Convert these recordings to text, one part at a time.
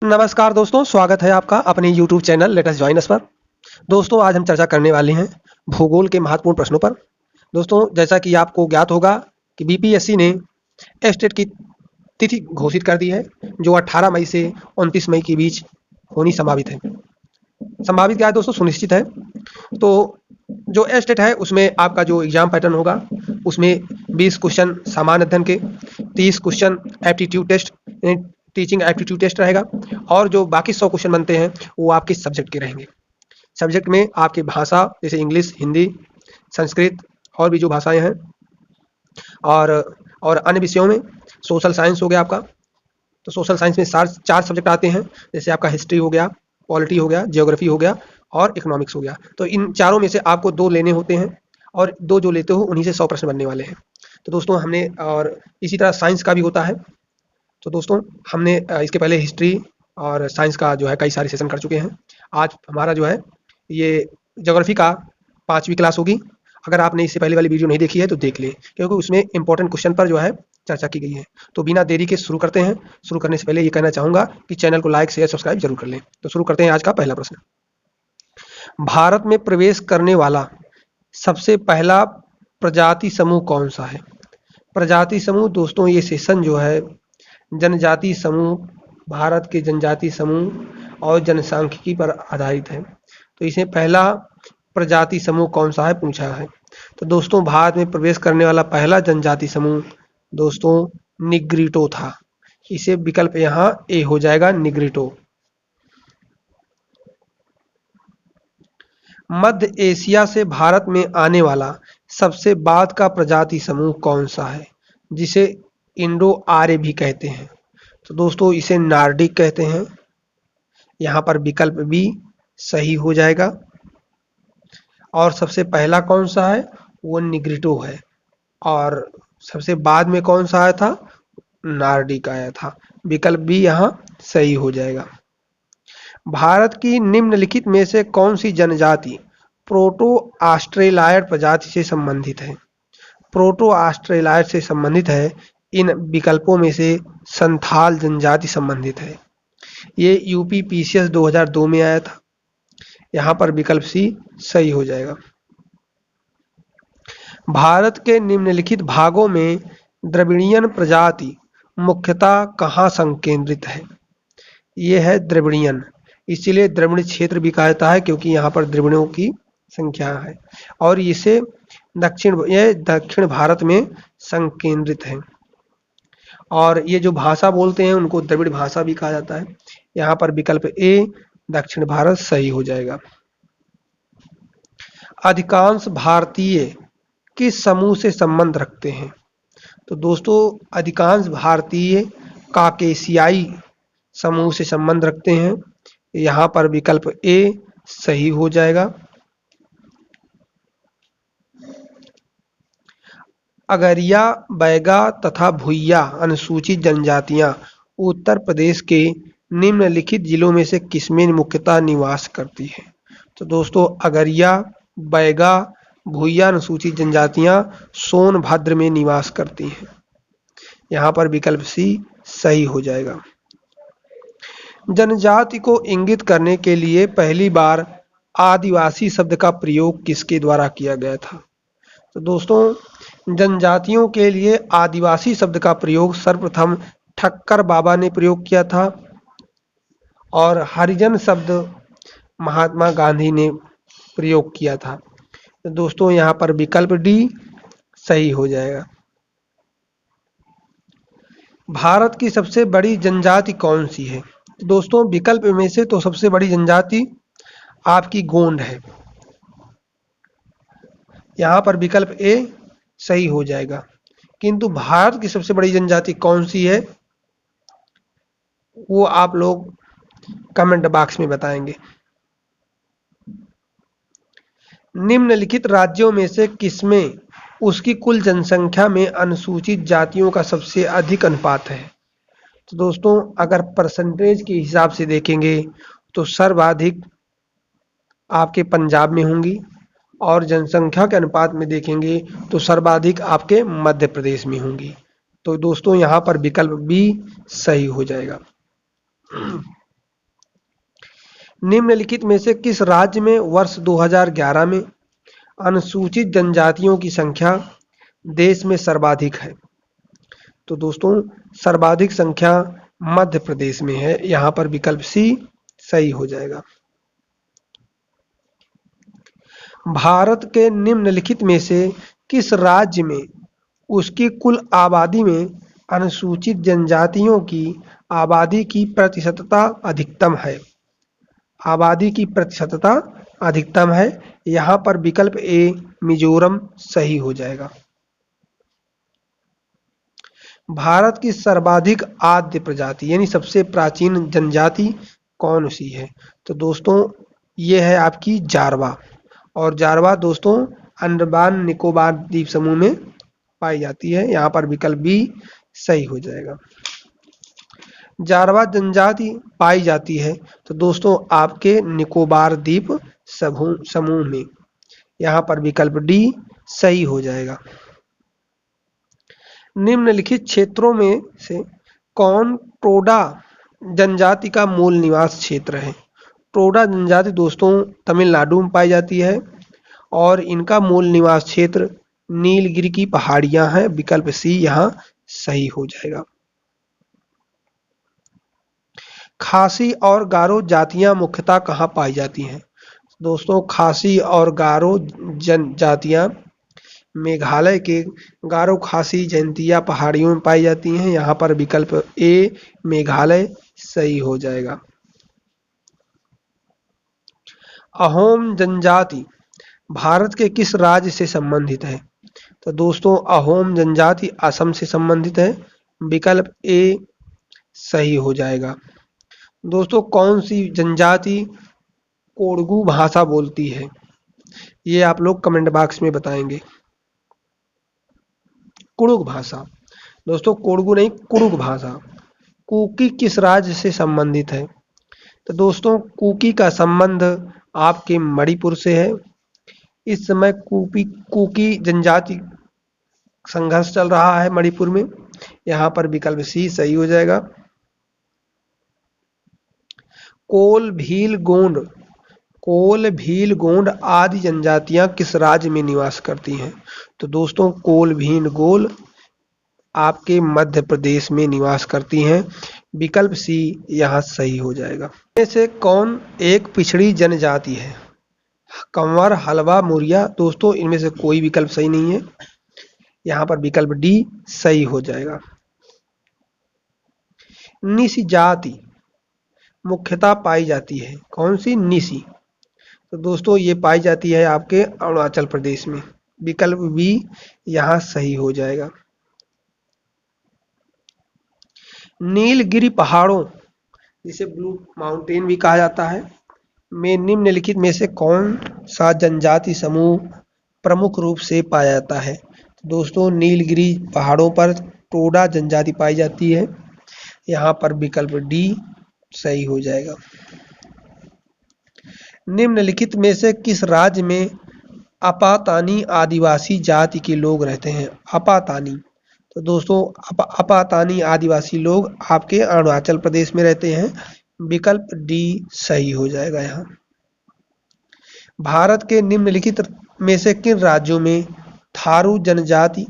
नमस्कार दोस्तों, स्वागत है आपका अपने YouTube channel let us join us पर। दोस्तों, आज हम चर्चा करने वाले हैं भूगोल के महत्वपूर्ण प्रश्नों पर। दोस्तों, जैसा कि आपको ज्ञात होगा कि बीपीएससी ने एस्टेट की तिथि घोषित कर दी है, जो 18 मई से 29 मई के बीच होनी संभावित है। संभावित क्या है दोस्तों? सुनिश्चित है। तो जो एस्टेट है उसमें आपका जो एग्जाम पैटर्न होगा उसमें 20 क्वेश्चन सामान्य अध्ययन के, 30 question aptitude test teaching aptitude test रहेगा, और जो बाकी 100 क्वेश्चन बनते हैं वो आपके सब्जेक्ट के रहेंगे। सब्जेक्ट में आपकी भाषा जैसे इंग्लिश, हिंदी, संस्कृत और भी जो भाषाएं हैं, और अन्य विषयों में सोशल साइंस हो गया आपका। तो सोशल साइंस में चार सब्जेक्ट आते हैं, जैसे आपका हिस्ट्री हो गया, पॉलिटी हो गया, जियोग्राफी हो गया और इकोनॉमिक्स हो गया। तो इन चारों में से आपको 2 लेने होते हैं, और 2 जो लेते हो उन्हीं से 100 प्रश्न बनने वाले हैं। तो दोस्तों, हमने और इसी तरह साइंस का भी होता है। तो दोस्तों, हमने इसके पहले हिस्ट्री और साइंस का जो है कई सारे सेशन कर चुके हैं। आज हमारा जो है ये ज्योग्राफी का 5वीं क्लास होगी। अगर आपने इससे पहले वाली वीडियो नहीं देखी है तो देख लें, क्योंकि उसमें इंपॉर्टेंट क्वेश्चन पर जो है चर्चा की गई है। तो बिना देरी के शुरू करते हैं। शुरू करने से पहले ये कहना चाहूँगा कि चैनल को लाइक, शेयर, सब्सक्राइब जरूर कर लें। तो शुरू करते हैं आज का पहला प्रश्न। भारत में प्रवेश करने वाला सबसे पहला प्रजाति समूह कौन सा है? प्रजाति समूह दोस्तों, ये सेशन जो है जनजाति समूह, भारत के जनजाति समूह और जनसांख्यिकी पर आधारित है। तो इसमें पहला प्रजाति समूह कौन सा है पूछा है। तो दोस्तों, भारत में प्रवेश करने वाला पहला जनजाति समूह दोस्तों निग्रिटो था। इसे विकल्प यहाँ ए हो जाएगा, निग्रिटो। मध्य एशिया से भारत में आने वाला सबसे बाद का प्रजाति समूह कौन सा है, जिसे इंडो आर्य भी कहते हैं? तो दोस्तों, इसे नार्डिक कहते हैं। यहाँ पर विकल्प बी सही हो जाएगा। और सबसे पहला कौन सा है? वो निग्रिटो है। और सबसे बाद में कौन सा आया था? नार्डिक आया था। विकल्प बी यहाँ सही हो जाएगा। भारत की निम्नलिखित में से कौन सी जनजाति प्रोटो ऑस्ट्रेलायड प्रजाति से संबंधित है? प्रोटो ऑस्ट्रेलायड से संबंधित है। इन विकल्पों में से संथाल जनजाति संबंधित है। ये यूपी पीसीएस 2002 में आया था। यहाँ पर विकल्प सी सही हो जाएगा। भारत के निम्नलिखित भागों में द्रविड़ियन प्रजाति मुख्यतः कहाँ संकेंद्रित है? ये है द्रविड़ियन, इसीलिए द्रविड़ क्षेत्र भी कहा जाता है, क्योंकि यहाँ पर द्रविड़ों की संख्या है। और इसे दक्षिण भारत में संकेंद्रित है। और ये जो भाषा बोलते हैं उनको द्रविड़ भाषा भी कहा जाता है। यहाँ पर विकल्प ए दक्षिण भारत सही हो जाएगा। अधिकांश भारतीय किस समूह से संबंध रखते हैं? तो दोस्तों, अधिकांश भारतीय काकेशियाई समूह से संबंध रखते हैं। यहाँ पर विकल्प ए सही हो जाएगा। अगरिया, बैगा तथा भुइया अनुसूचित जनजातियां उत्तर प्रदेश के निम्नलिखित जिलों में से किसमें मुख्यतः निवास करती है? तो दोस्तों, अगरिया, बैगा, भुइया अनुसूचित जनजातियां सोनभद्र में निवास करती हैं। यहाँ पर विकल्प सी सही हो जाएगा। जनजाति को इंगित करने के लिए पहली बार आदिवासी शब्द का प्रयोग किसके द्वारा किया गया था? तो दोस्तों, जनजातियों के लिए आदिवासी शब्द का प्रयोग सर्वप्रथम ठक्कर बाबा ने प्रयोग किया था, और हरिजन शब्द महात्मा गांधी ने प्रयोग किया था। तो दोस्तों, यहाँ पर विकल्प डी सही हो जाएगा। भारत की सबसे बड़ी जनजाति कौन सी है? दोस्तों, विकल्प में से तो सबसे बड़ी जनजाति आपकी गोंड है। यहाँ पर विकल्प ए सही हो जाएगा। किंतु भारत की सबसे बड़ी जनजाति कौन सी है, वो आप लोग कमेंट बॉक्स में बताएंगे। निम्नलिखित राज्यों में से किसमें उसकी कुल जनसंख्या में अनुसूचित जातियों का सबसे अधिक अनुपात है? तो दोस्तों, अगर परसेंटेज के हिसाब से देखेंगे तो सर्वाधिक आपके पंजाब में होंगी, और जनसंख्या के अनुपात में देखेंगे तो सर्वाधिक आपके मध्य प्रदेश में होंगी। तो दोस्तों, यहाँ पर विकल्प बी सही हो जाएगा। निम्नलिखित में से किस राज्य में वर्ष 2011 में अनुसूचित जनजातियों की संख्या देश में सर्वाधिक है? तो दोस्तों सर्वाधिक संख्या मध्य प्रदेश में है। यहाँ पर विकल्प सी सही हो जाएगा। भारत के निम्नलिखित में से किस राज्य में उसकी कुल आबादी में अनुसूचित जनजातियों की आबादी की प्रतिशतता अधिकतम है? आबादी की प्रतिशतता अधिकतम है। यहाँ पर विकल्प ए मिजोरम सही हो जाएगा। भारत की सर्वाधिक आद्य प्रजाति यानी सबसे प्राचीन जनजाति कौन सी है? तो दोस्तों ये है आपकी जारवा, और जारवा दोस्तों अंडमान निकोबार द्वीप समूह में पाई जाती है। यहाँ पर विकल्प बी सही हो जाएगा। जारवा जनजाति पाई जाती है तो दोस्तों आपके निकोबार द्वीप समूह में। यहाँ पर विकल्प डी सही हो जाएगा। निम्नलिखित क्षेत्रों में से कौन टोडा जनजाति का मूल निवास क्षेत्र है? टोडा जनजाति दोस्तों तमिलनाडु में पाई जाती है और इनका मूल निवास क्षेत्र नीलगिरी की पहाड़ियां हैं। विकल्प सी यहाँ सही हो जाएगा। खासी और गारो जातियां मुख्यतः कहाँ पाई जाती हैं? दोस्तों खासी और गारो जनजातियां मेघालय के गारो खासी जयंतिया पहाड़ियों में पाई जाती हैं। यहाँ पर विकल्प ए मेघालय सही हो जाएगा। अहोम जनजाति भारत के किस राज्य से संबंधित है? तो दोस्तों अहोम जनजाति असम से संबंधित है। विकल्प ए सही हो जाएगा। दोस्तों कौन सी जनजाति कोडगू भाषा बोलती है? ये आप लोग कमेंट बॉक्स में बताएंगे। कुड़ुक भाषा दोस्तों कोडगू नहीं, कुड़ुक भाषा। कुकी किस राज्य से संबंधित है? तो दोस्तों कुकी का संबंध आपके मणिपुर से है। इस समय कुकी जनजाति संघर्ष चल रहा है मणिपुर में। यहाँ पर विकल्प सी सही हो जाएगा। कोल भील गोंड आदि जनजातियां किस राज्य में निवास करती हैं? तो दोस्तों कोल भील गोंड आपके मध्य प्रदेश में निवास करती हैं। विकल्प सी यहाँ सही हो जाएगा। इनमें से कौन एक पिछड़ी जनजाति है? कंवर, हलवा, मुरिया। दोस्तों इनमें से कोई विकल्प सही नहीं है। यहाँ पर विकल्प डी सही हो जाएगा। निसी जाति मुख्यतः पाई जाती है। कौन सी? निसी। तो दोस्तों ये पाई जाती है आपके अरुणाचल प्रदेश में। विकल्प बी यहाँ सही हो जाएगा। नीलगिरी पहाड़ों जिसे ब्लू माउंटेन भी कहा जाता है में निम्नलिखित में से कौन सा जनजाति समूह प्रमुख रूप से पाया जाता है? दोस्तों नीलगिरी पहाड़ों पर टोडा जनजाति पाई जाती है। यहाँ पर विकल्प डी सही हो जाएगा। निम्नलिखित में से किस राज्य में अपातानी आदिवासी जाति के लोग रहते हैं? अपातानी तो दोस्तों अपातानी आदिवासी लोग आपके अरुणाचल प्रदेश में रहते हैं। विकल्प डी सही हो जाएगा। यहाँ भारत के निम्नलिखित में से किन राज्यों में थारू जनजाति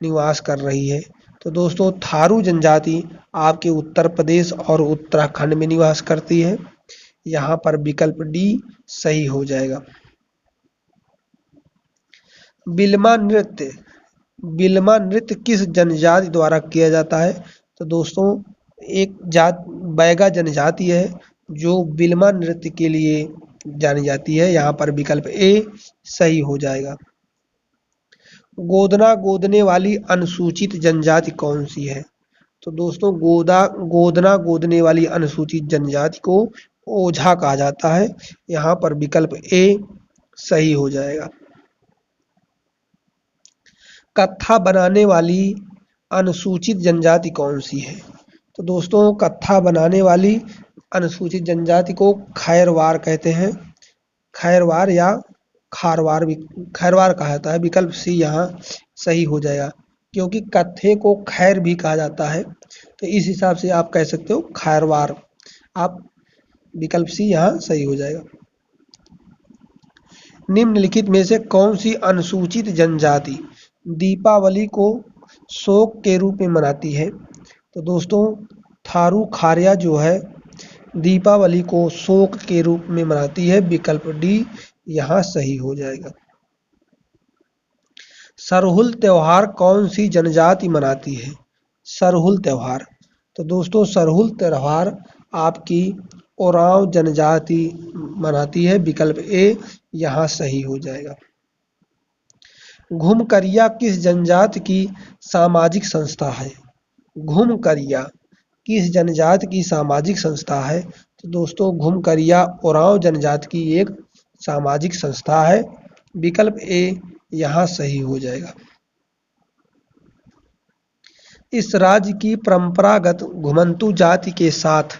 निवास कर रही है? तो दोस्तों थारू जनजाति आपके उत्तर प्रदेश और उत्तराखंड में निवास करती है। यहाँ पर विकल्प डी सही हो जाएगा। बिल्मा नृत्य किस जनजाति द्वारा किया जाता है? तो दोस्तों एक बैगा जनजाति है जो बिल्मा नृत्य के लिए जानी जाती है। यहाँ पर विकल्प ए सही हो जाएगा। गोदना गोदने वाली अनुसूचित जनजाति कौन सी है? तो दोस्तों गोदना गोदने वाली अनुसूचित जनजाति को ओझा कहा जाता है। यहाँ पर विकल्प ए सही हो जाएगा। कत्था बनाने वाली अनुसूचित जनजाति कौन सी है? तो दोस्तों कत्था बनाने वाली अनुसूचित जनजाति को खैरवार कहते हैं। खैरवार या खैरवार कहा जाता है। विकल्प सी यहाँ सही हो जाएगा, क्योंकि कत्थे को खैर भी कहा जाता है तो इस हिसाब से आप कह सकते हो खैरवार। आप विकल्प सी यहाँ सही हो जाएगा। निम्नलिखित में से कौन सी अनुसूचित जनजाति दीपावली को शोक के रूप में मनाती है? तो दोस्तों थारू खारिया जो है दीपावली को शोक के रूप में मनाती है। विकल्प डी यहाँ सही हो जाएगा। सरहुल त्योहार कौन सी जनजाति मनाती है? सरहुल त्योहार, तो दोस्तों सरहुल त्योहार आपकी ओरांव जनजाति मनाती है। विकल्प ए यहाँ सही हो जाएगा। घुमकरिया किस जनजाति की सामाजिक संस्था है? घुमकरिया किस जनजाति की सामाजिक संस्था है? तो दोस्तों घुमकरिया ओरांव जनजाति की एक सामाजिक संस्था है। विकल्प ए यहाँ सही हो जाएगा। इस राज्य की परंपरागत घुमंतू जाति के साथ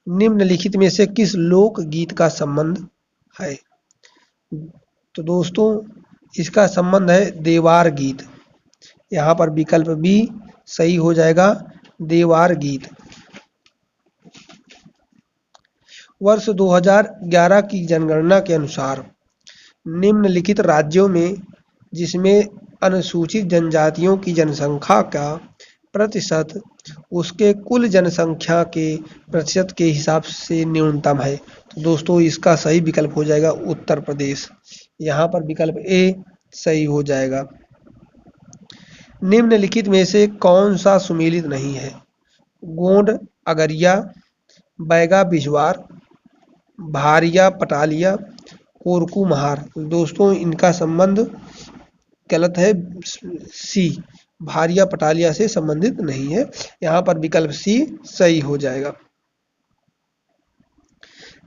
निम्नलिखित में से किस लोक गीत का संबंध है? तो दोस्तों इसका संबंध है देवार गीत। यहाँ पर विकल्प बी सही हो जाएगा, देवार गीत। वर्ष 2011 की जनगणना के अनुसार निम्नलिखित राज्यों में जिसमें अनुसूचित जनजातियों की जनसंख्या का प्रतिशत उसके कुल जनसंख्या के प्रतिशत के हिसाब से न्यूनतम है, तो दोस्तों इसका सही विकल्प हो जाएगा उत्तर प्रदेश। यहाँ पर विकल्प ए सही हो जाएगा। निम्नलिखित में से कौन सा सुमेलित नहीं है? गोंड अगरिया, बैगा बिजवार, भारिया पटालिया, कोरकू महार। दोस्तों इनका संबंध गलत है, सी भारिया पटालिया से संबंधित नहीं है। यहाँ पर विकल्प सी सही हो जाएगा।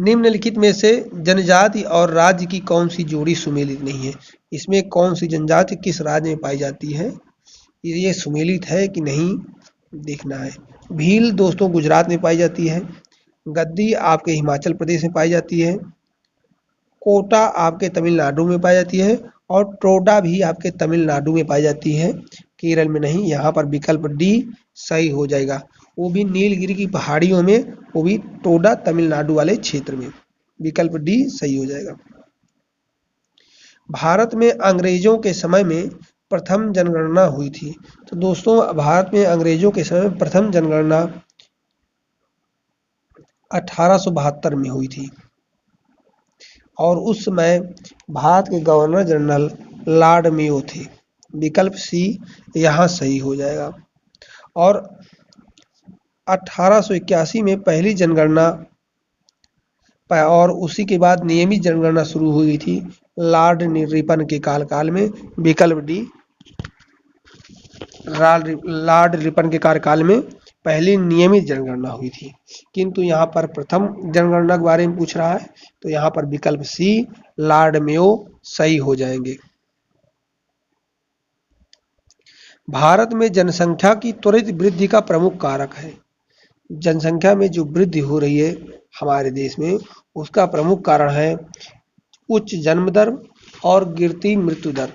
निम्नलिखित में से जनजाति और राज्य की कौन सी जोड़ी सुमेलित नहीं है? इसमें कौन सी जनजाति किस राज्य में पाई जाती है, ये सुमेलित है कि नहीं देखना है। भील दोस्तों गुजरात में पाई जाती है, गद्दी आपके हिमाचल प्रदेश में पाई जाती है, कोटा आपके तमिलनाडु में पाई जाती है और टोडा भी आपके तमिलनाडु में पाई जाती है, केरल में नहीं। यहाँ पर विकल्प डी सही हो जाएगा, वो भी नीलगिरी की पहाड़ियों में, वो भी टोडा तमिलनाडु वाले क्षेत्र में। विकल्प डी सही हो जाएगा। भारत में अंग्रेजों के समय में प्रथम जनगणना हुई थी। तो दोस्तों भारत में अंग्रेजों के समय में प्रथम जनगणना 1872 में हुई थी और उस समय भारत के गवर्नर जनरल लॉर्ड मेयो थे। विकल्प सी यहाँ सही हो जाएगा। और 1881 में पहली जनगणना और उसी के बाद नियमित जनगणना शुरू हुई थी लॉर्ड रिपन के काल में। विकल्प डी लॉर्ड रिपन के कार्यकाल में पहली नियमित जनगणना हुई थी, किंतु यहाँ पर प्रथम जनगणना के बारे में पूछ रहा है, तो यहाँ पर विकल्प सी लॉर्ड मेयो सही हो जाएंगे। भारत में जनसंख्या की त्वरित वृद्धि का प्रमुख कारक है। जनसंख्या में जो वृद्धि हो रही है हमारे देश में, उसका प्रमुख कारण है उच्च जन्म दर और गिरती मृत्यु दर।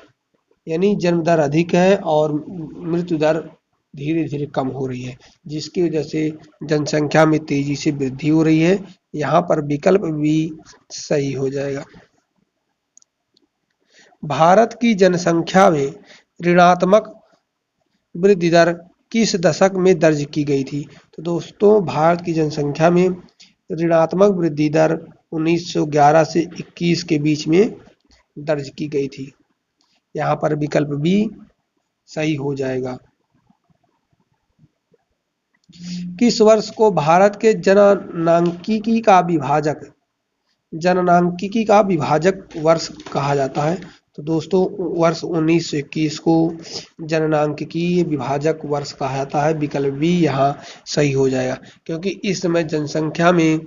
यानी जन्म दर अधिक है और मृत्यु दर धीरे धीरे कम हो रही है, जिसकी वजह से जनसंख्या में तेजी से वृद्धि हो रही है। यहाँ पर विकल्प भी सही हो जाएगा। भारत की जनसंख्या में ऋणात्मक वृद्धि दर किस दशक में दर्ज की गई थी? तो दोस्तों भारत की जनसंख्या में ऋणात्मक वृद्धि दर 1911 से 21 के बीच में दर्ज की गई थी। यहाँ पर विकल्प बी सही हो जाएगा। किस वर्ष को भारत के जननांकिकी का विभाजक वर्ष कहा जाता है? तो दोस्तों वर्ष 1921 को जननांकिकीय विभाजक वर्ष कहा जाता है। विकल्प बी यहाँ सही हो जाएगा, क्योंकि इस समय जनसंख्या में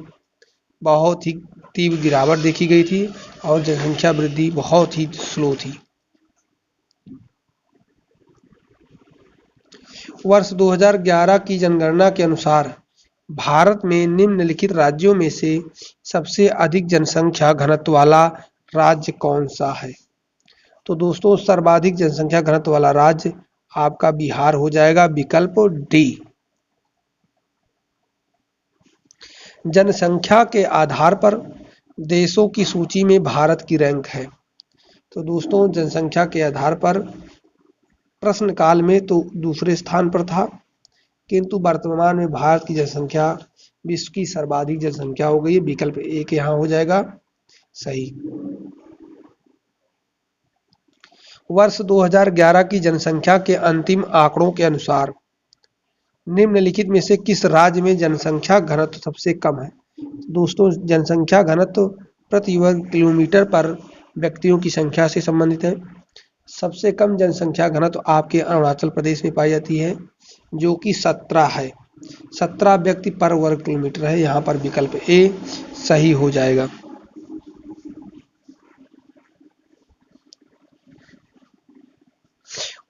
बहुत ही तीव्र गिरावट देखी गई थी और जनसंख्या वृद्धि बहुत ही स्लो थी। वर्ष 2011 की जनगणना के अनुसार भारत में निम्नलिखित राज्यों में से सबसे अधिक जनसंख्या घनत्व वाला राज्य कौन सा है? तो दोस्तों सर्वाधिक जनसंख्या घनत्व वाला राज्य आपका बिहार हो जाएगा। विकल्प डी। जनसंख्या के आधार पर देशों की सूची में भारत की रैंक है। तो दोस्तों जनसंख्या के आधार पर प्रश्न काल में तो दूसरे स्थान पर था, किंतु वर्तमान में भारत की जनसंख्या विश्व की सर्वाधिक जनसंख्या हो गई है। विकल्प ए के यहाँ हो जाएगा सही। वर्ष 2011 की जनसंख्या के अंतिम आंकड़ों के अनुसार निम्नलिखित में से किस राज्य में जनसंख्या घनत्व सबसे कम है? दोस्तों जनसंख्या घनत्व प्रति वर्ग किलोमीटर पर व्यक्तियों की संख्या से संबंधित है। सबसे कम जनसंख्या घनत्व आपके अरुणाचल प्रदेश में पाई जाती है, जो कि 17 है। 17 व्यक्ति पर वर्ग किलोमीटर है। यहाँ पर विकल्प ए सही हो जाएगा।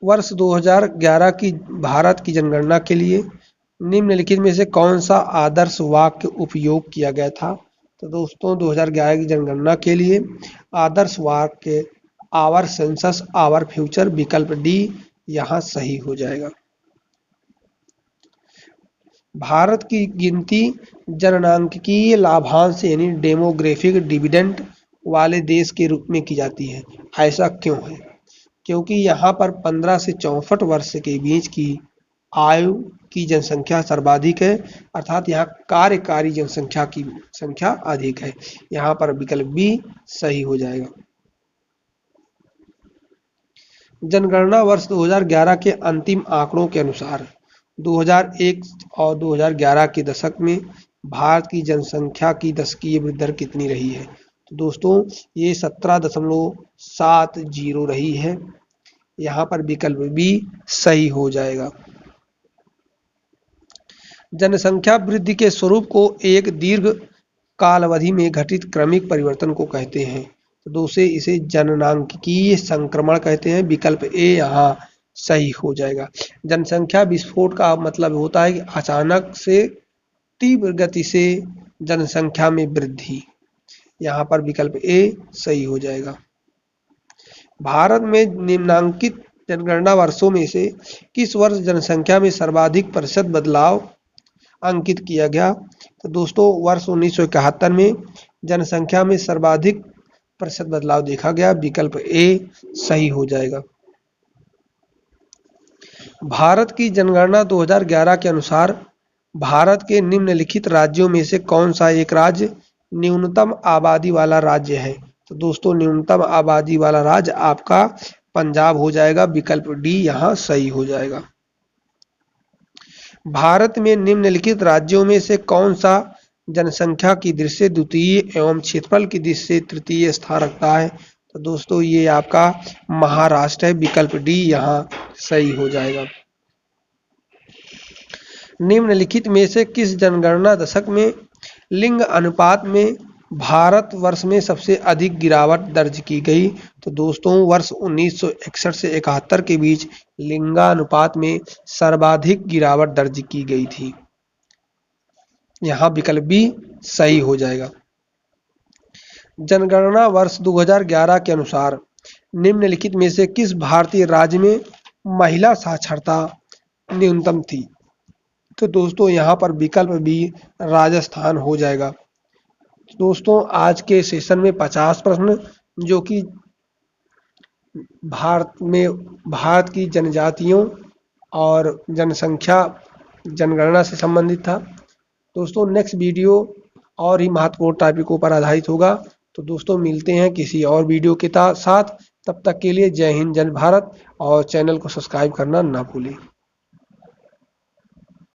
वर्ष 2011 की भारत की जनगणना के लिए निम्नलिखित में से कौन सा आदर्श वाक्य उपयोग किया गया था? तो दोस्तों 2011 की जनगणना के लिए आदर्श वाक्य आवर सेंसस आवर फ्यूचर, विकल्प डी यहाँ सही हो जाएगा। भारत की गिनती जननांकिकीय लाभांश यानी डेमोग्राफिक डिविडेंड वाले देश के रूप में की जाती है। ऐसा क्यों है? क्योंकि यहाँ पर 15 से 64 वर्ष के बीच की आयु की जनसंख्या सर्वाधिक है, अर्थात यहाँ कार्यकारी जनसंख्या की संख्या अधिक है। यहाँ पर विकल्प बी सही हो जाएगा। जनगणना वर्ष 2011 के अंतिम आंकड़ों के अनुसार 2001 और 2011 के दशक में भारत की जनसंख्या की दशकीय वृद्धि दर कितनी रही है? तो दोस्तों ये 17.70 रही है। यहाँ पर विकल्प बी सही हो जाएगा। जनसंख्या वृद्धि के स्वरूप को एक दीर्घ कालावधि में घटित क्रमिक परिवर्तन को कहते हैं। तो दोस्तों इसे जननांकिकीय संक्रमण कहते हैं। विकल्प ए यहाँ सही हो जाएगा। जनसंख्या विस्फोट का मतलब होता है कि अचानक से तीव्र गति से जनसंख्या में वृद्धि। यहाँ पर विकल्प ए सही हो जाएगा। भारत में निम्नांकित जनगणना वर्षों में से किस वर्ष जनसंख्या में सर्वाधिक प्रतिशत बदलाव अंकित किया गया? तो दोस्तों वर्ष 1971 में जनसंख्या में सर्वाधिक प्रतिशत बदलाव देखा गया। विकल्प ए सही हो जाएगा। भारत की जनगणना 2011 के अनुसार भारत के निम्नलिखित राज्यों में से कौन सा एक राज्य न्यूनतम आबादी वाला राज्य है? तो दोस्तों न्यूनतम आबादी वाला राज्य आपका पंजाब हो जाएगा। विकल्प डी यहाँ सही हो जाएगा। भारत में निम्नलिखित राज्यों में से कौन सा जनसंख्या की दृष्टि से द्वितीय एवं क्षेत्रफल की दृष्टि से तृतीय स्थान रखता है? तो दोस्तों ये आपका महाराष्ट्र है। विकल्प डी यहाँ सही हो जाएगा। निम्नलिखित में से किस जनगणना दशक में लिंग अनुपात में भारतवर्ष में सबसे अधिक गिरावट दर्ज की गई? तो दोस्तों वर्ष 1961 से 71 के बीच लिंगानुपात में सर्वाधिक गिरावट दर्ज की गई थी। यहाँ विकल्प बी सही हो जाएगा। जनगणना वर्ष 2011 के अनुसार निम्नलिखित में से किस भारतीय राज्य में महिला साक्षरता न्यूनतम थी? तो दोस्तों यहाँ पर विकल्प बी राजस्थान हो जाएगा। दोस्तों आज के सेशन में 50 प्रश्न जो कि भारत की जनजातियों और जनसंख्या जनगणना से संबंधित था। दोस्तों नेक्स्ट वीडियो और ही महत्वपूर्ण टॉपिकों पर आधारित होगा। तो दोस्तों मिलते हैं किसी और वीडियो के साथ। तब तक के लिए जय हिंद जय भारत और चैनल को सब्सक्राइब करना ना भूलें।